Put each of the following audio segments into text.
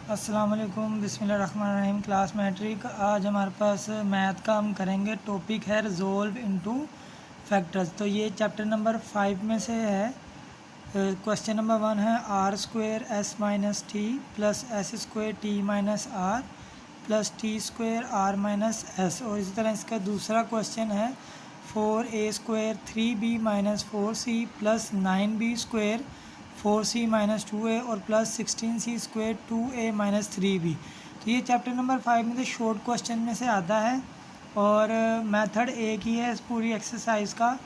अस्सलाम वालेकुम, बिस्मिल्लाहिर्रहमानिर्रहीम। Class matric. आज हमारे पास मैथ का हम करेंगे। टॉपिक है रिजोल्व इनटू फैक्टर्स। तो ये चैप्टर नंबर 5 में से है। क्वेश्चन नंबर 1 है R square S minus T plus S square T minus R plus T square R minus S. और इसी तरह इसका दूसरा क्वेश्चन है 4a square 3b minus 4c plus 9b square 4c minus 2a और plus 16c square 2a minus 3b। तो ये chapter number 5 में से शॉर्ट क्वेश्चन में से आता है और मेथड एक ही है इस पूरी एक्सरसाइज का।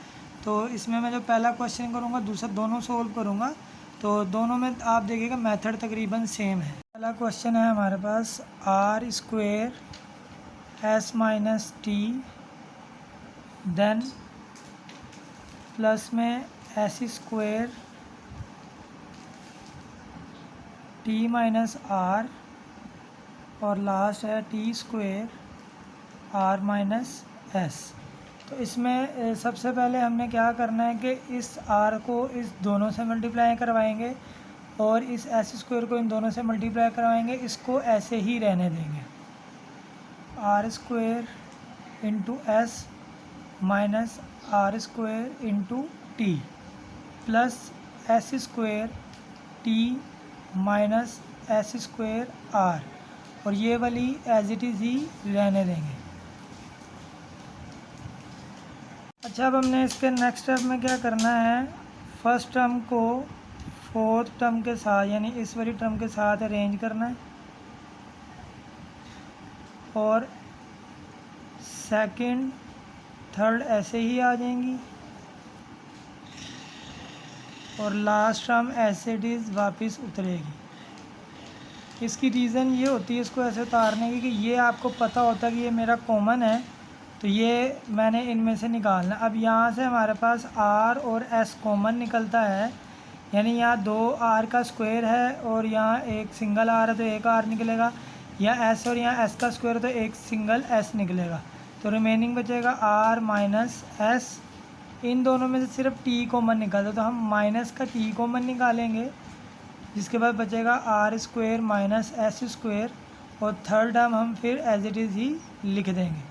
तो इसमें मैं जो पहला क्वेश्चन करूँगा दूसरा दोनों सोल्व करूँगा, तो दोनों में आप देखिएगा मेथड तकरीबन सेम है। पहला क्वेश्चन है हमारे पास R square S minus T then plus में S square T minus R और लास्ट है T square R minus S. तो इसमें सबसे पहले हमने क्या करना है कि इस आर को इस दोनों से मल्टीप्लाई करवाएंगे और इस एस स्क्वायर को इन दोनों से मल्टीप्लाई करवाएंगे। इसको ऐसे ही रहने देंगे, R square into S minus R square into T plus S square T minus S square R, और ये वाली एज इट इज़ ही रहने देंगे। अच्छा, अब हमने इसके नेक्स्ट स्टेप में क्या करना है, फर्स्ट टर्म को फोर्थ टर्म के साथ यानी इस वाली टर्म के साथ अरेंज करना है और सेकंड थर्ड ऐसे ही आ जाएंगी और लास्ट टर्म ऐसे इट इज़ वापस उतरेगी। इसकी रीज़न ये होती है इसको ऐसे उतारने की कि ये आपको पता होता है कि ये मेरा कॉमन है, तो ये मैंने इनमें से निकालना। अब यहाँ से हमारे पास आर और एस कॉमन निकलता है, यानी यहाँ दो आर का स्क्वायर है और यहाँ एक सिंगल आर है तो एक आर निकलेगा, या एस और यहाँ एस का स्क्वायर है तो एक सिंगल एस निकलेगा। तो रिमेनिंग बचेगा आर माइनस एस। इन दोनों में से सिर्फ टी कॉमन निकलता है तो हम माइनस का टी कॉमन निकालेंगे, जिसके बाद बचेगा R square minus S square और थर्ड टर्म हम फिर एज इट इज़ ही लिख देंगे।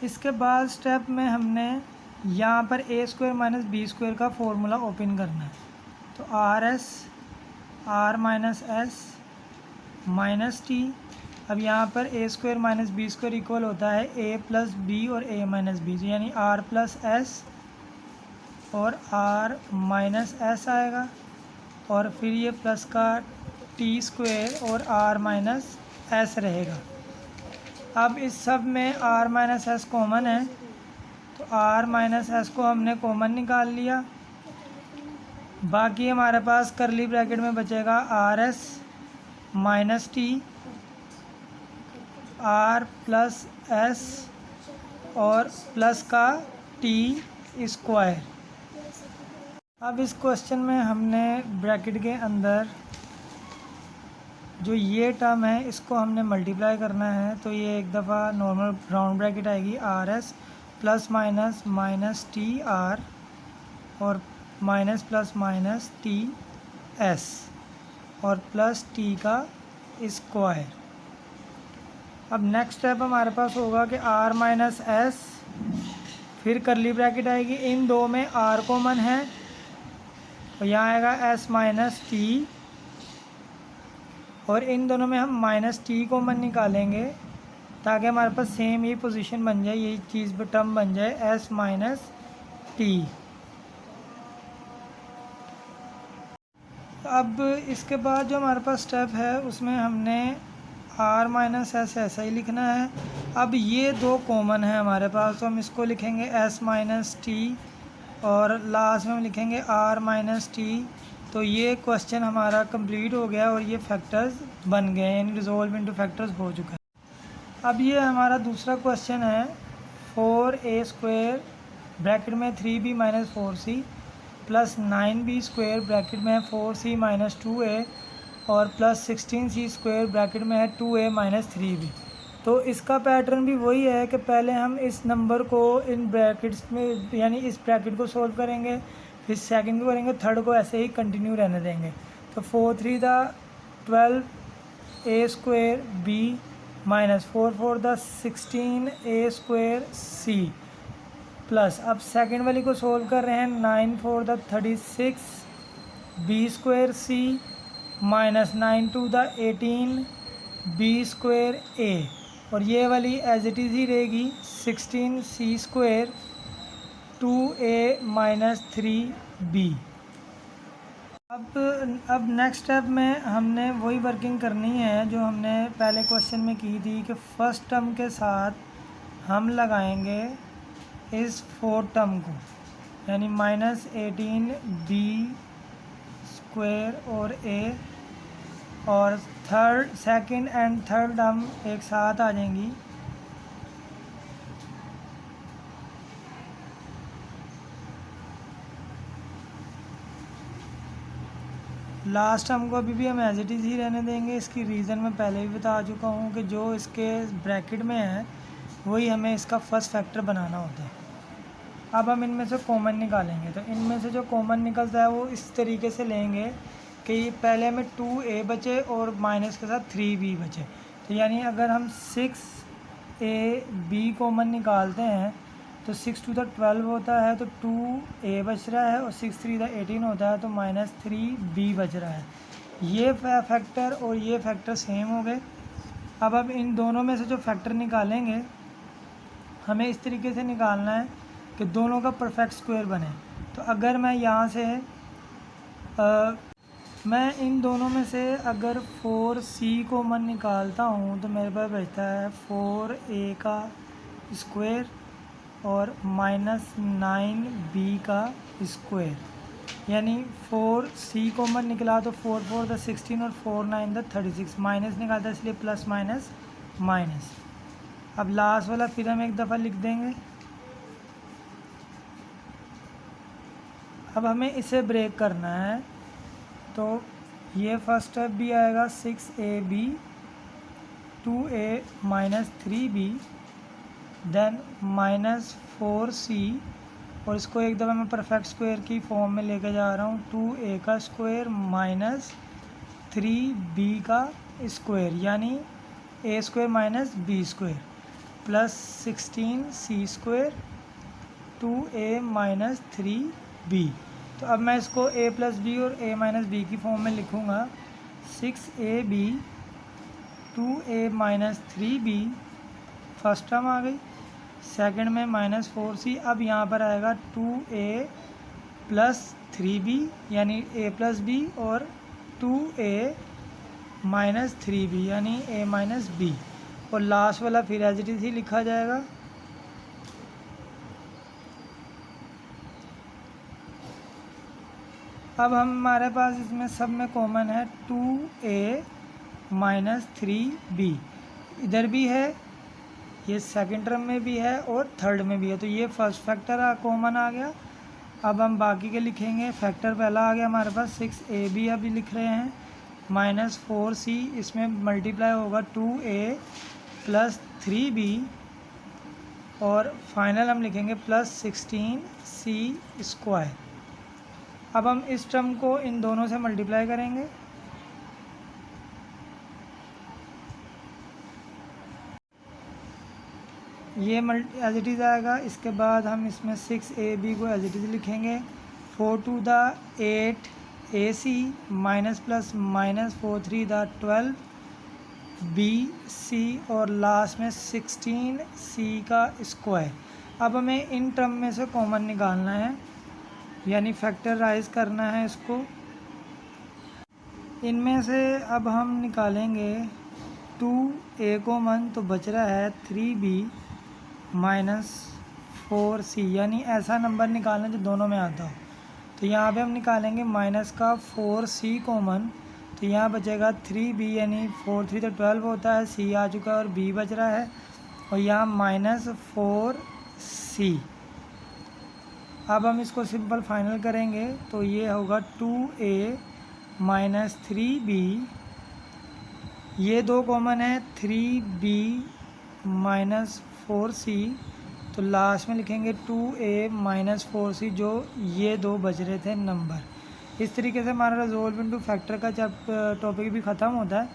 इसके बाद स्टेप में हमने यहाँ पर A square minus B square का फॉर्मूला ओपन करना है। तो R S R minus S minus T. अब यहाँ पर A square minus B square equal होता है ए प्लस बी और ए माइनस बी, यानी आर प्लस एस और आर माइनस एस आएगा और फिर ये प्लस का टी स्क्वायर और आर माइनस एस रहेगा। अब इस सब में आर माइनस एस कॉमन है तो आर माइनस एस को हमने कॉमन निकाल लिया। बाकी हमारे पास करली ब्रैकेट में बचेगा R S minus T are plus S और प्लस का टी स्क्वायर। अब इस क्वेश्चन में हमने ब्रैकेट के अंदर जो ये टर्म है इसको हमने मल्टीप्लाई करना है, तो ये एक दफ़ा नॉर्मल राउंड ब्रैकेट आएगी R S plus minus minus T R और minus plus minus T S और प्लस टी का स्क्वायर। अब नेक्स्ट स्टेप हमारे पास होगा कि आर माइनस एस, फिर करली ब्रैकेट आएगी, इन दो में आर कॉमन है और यहाँ आएगा एस माइनस टी और इन दोनों में हम माइनस टी कॉमन निकालेंगे ताकि हमारे पास सेम ये पोजीशन बन जाए, यही चीज़ टर्म बन जाए एस माइनस टी। अब इसके बाद जो हमारे पास स्टेप है उसमें हमने आर माइनस एस ऐसा ही लिखना है। अब ये दो कॉमन है हमारे पास तो हम इसको लिखेंगे एस माइनस टी और लास्ट में हम लिखेंगे आर माइनस टी। तो ये क्वेश्चन हमारा कंप्लीट हो गया और ये फैक्टर्स बन गए, यानी रिजोल्व इनटू फैक्टर्स हो चुका है। अब ये हमारा दूसरा क्वेश्चन है 4a स्क्वायर ब्रैकेट में 3b minus 4c plus 9b square bracket में है 4c माइनस 2a और प्लस 16c स्क्वायर ब्रैकेट में है 2a माइनस 3b। तो इसका पैटर्न भी वही है कि पहले हम इस नंबर को इन ब्रैकेट्स में यानी इस ब्रैकेट को सॉल्व करेंगे, फिर सेकंड को करेंगे, थर्ड को ऐसे ही कंटिन्यू रहने देंगे। तो 4 3 द 12 ए स्क्वायर बी माइनस 4 4 द 16 ए स्क्वायर सी प्लस, अब सेकंड वाली को सोल्व कर रहे हैं, 9 4 द 36 बी स्क्वायर सी माइनस 9 2 द 18 बी स्क्वायर ए, और ये वाली एज इट इज़ ही रहेगी 16 सी स्क्वायर 2a माइनस 3b। अब नेक्स्ट स्टेप में हमने वही वर्किंग करनी है जो हमने पहले क्वेश्चन में की थी कि फर्स्ट टर्म के साथ हम लगाएंगे इस फोर्थ टर्म को, यानी माइनस 18 बी स्क्वायर और a, और सेकंड एंड थर्ड टर्म एक साथ आ जाएंगी। लास्ट टर्म को अभी भी हम एज इट इज़ ही रहने देंगे। इसकी रीज़न मैं पहले भी बता चुका हूँ कि जो इसके ब्रैकेट में है वही हमें इसका फर्स्ट फैक्टर बनाना होता है। अब हम इनमें से कॉमन निकालेंगे, तो इनमें से जो कॉमन निकलता है वो इस तरीके से लेंगे कि पहले हमें 2a बचे और माइनस के साथ 3b बचे। तो यानी अगर हम 6ab कॉमन निकालते हैं तो 6 2 द 12 होता है, तो 2a बच रहा है, और 6 3 द 18 होता है, तो माइनस 3b बच रहा है। ये फैक्टर और ये फैक्टर सेम हो गए। अब इन दोनों में से जो फैक्टर निकालेंगे हमें इस तरीके से निकालना है कि दोनों का परफेक्ट स्क्वायर बने। तो अगर मैं यहाँ से मैं इन दोनों में से अगर 4c कॉमन निकालता हूँ तो मेरे पास बचता है 4a का स्क्वायर और माइनस 9b का स्क्वायर, यानी 4c कॉमन निकला तो 4 4 द 16 और 4 9 द 36, माइनस निकालता है इसलिए प्लस माइनस माइनस। अब लास्ट वाला फिर हम एक दफ़ा लिख देंगे। अब हमें इसे ब्रेक करना है, तो ये फर्स्ट स्टेप भी आएगा 6ab 2a minus 3b then minus 4c, और इसको एक दफ़ा मैं परफेक्ट स्क्वायर की फॉर्म में लेके जा रहा हूँ, 2a का स्क्वायर माइनस 3b का स्क्वायर, यानी a square minus b square plus 16c square 2a minus 3b। तो अब मैं इसको a प्लस बी और a माइनस बी की फॉर्म में लिखूँगा, 6ab 2a minus 3b first term आ गई, सेकंड में माइनस 4c। अब यहाँ पर आएगा 2a प्लस 3b यानी a प्लस b, और 2a माइनस 3b यानी a माइनस b, और लास्ट वाला फिर एज इट इज़ ही लिखा जाएगा। अब हमारे पास इसमें सब में कॉमन है 2a माइनस 3b, इधर भी है, ये सेकंड टर्म में भी है और थर्ड में भी है, तो ये फर्स्ट फैक्टर कॉमन आ गया। अब हम बाकी के लिखेंगे। फैक्टर पहला आ गया हमारे पास 6ab, अभी लिख रहे हैं, माइनस 4c, इसमें मल्टीप्लाई होगा 2a प्लस 3b, और फाइनल हम लिखेंगे प्लस 16c स्क्वायर। अब हम इस टर्म को इन दोनों से मल्टीप्लाई करेंगे, ये एज इट इज़ आएगा। इसके बाद हम इसमें 6ab को एज इट इज़ लिखेंगे, 4 2 the 8ac minus plus minus 4 3 the 12bc, और लास्ट में 16c का स्क्वायर। अब हमें इन टर्म में से कॉमन निकालना है, यानी फैक्टराइज करना है इसको। इनमें से अब हम निकालेंगे 2a कॉमन, तो बच रहा है 3b माइनस 4c, यानी ऐसा नंबर निकालना जो दोनों में आता हो। तो यहाँ पे हम निकालेंगे माइनस का 4c कॉमन, तो यहाँ बचेगा 3b, यानी 4 3 तो 12 होता है, c आ चुका है और b बच रहा है, और यहाँ माइनस 4c। अब हम इसको सिंपल फाइनल करेंगे, तो ये होगा 2a माइनस 3b, ये दो कॉमन है 3b माइनस 4c, तो लास्ट में लिखेंगे 2a माइनस 4c, जो ये दो बच रहे थे नंबर। इस तरीके से हमारा रिजोल्व इनटू फैक्टर का टॉपिक भी ख़त्म होता है।